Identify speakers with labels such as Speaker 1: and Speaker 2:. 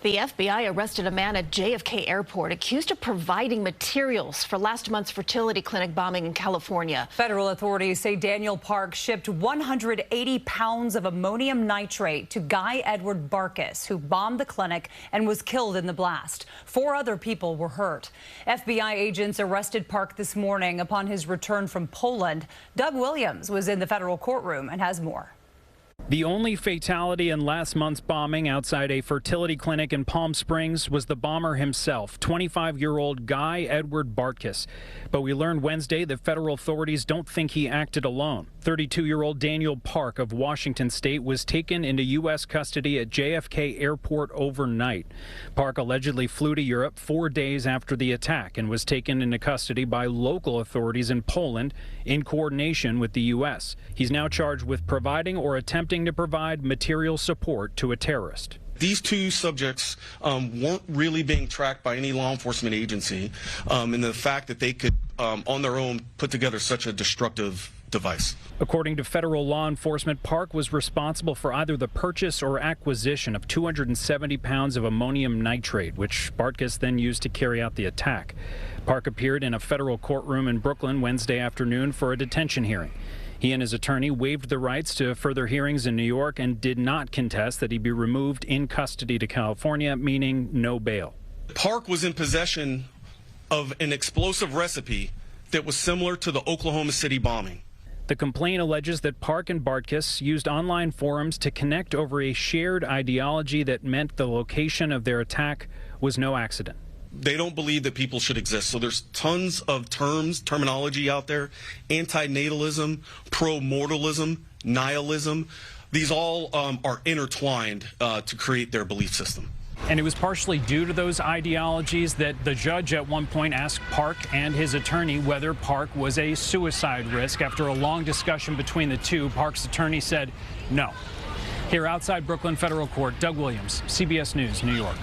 Speaker 1: The FBI arrested a man at JFK Airport accused of providing materials for last month's fertility clinic bombing in California.
Speaker 2: Federal authorities say Daniel Park shipped 180 pounds of ammonium nitrate to Guy Edward Barkis, who bombed the clinic and was killed in the blast. 4 other people were hurt. FBI agents arrested Park this morning upon his return from Poland. Doug Williams was in the federal courtroom and has more.
Speaker 3: The only fatality in last month's bombing outside a fertility clinic in Palm Springs was the bomber himself, 25-year-old Guy Edward Barkis. But we learned Wednesday that federal authorities don't think he acted alone. 32-year-old Daniel Park of Washington State was taken into U.S. custody at JFK Airport overnight. Park allegedly flew to Europe 4 days after the attack and was taken into custody by local authorities in Poland in coordination with the U.S. He's now charged with providing or attempting to provide material support to a terrorist.
Speaker 4: These 2 subjects weren't really being tracked by any law enforcement agency, and the fact that they could, on their own, put together such a destructive device.
Speaker 3: According to federal law enforcement, Park was responsible for either the purchase or acquisition of 270 pounds of ammonium nitrate, which Barkis then used to carry out the attack. Park appeared in a federal courtroom in Brooklyn Wednesday afternoon for a detention hearing. He and his attorney waived the rights to further hearings in New York and did not contest that he be removed in custody to California, meaning no bail.
Speaker 4: Park was in possession of an explosive recipe that was similar to the Oklahoma City bombing.
Speaker 3: The complaint alleges that Park and Barkis used online forums to connect over a shared ideology that meant the location of their attack was no accident.
Speaker 4: They don't believe that people should exist. So there's tons of terminology out there: antinatalism, pro-mortalism, nihilism. These all are intertwined to create their belief system.
Speaker 3: And it was partially due to those ideologies that the judge at one point asked Park and his attorney whether Park was a suicide risk. After a long discussion between the two, Park's attorney said no. Here outside Brooklyn Federal Court, Doug Williams, CBS News, New York.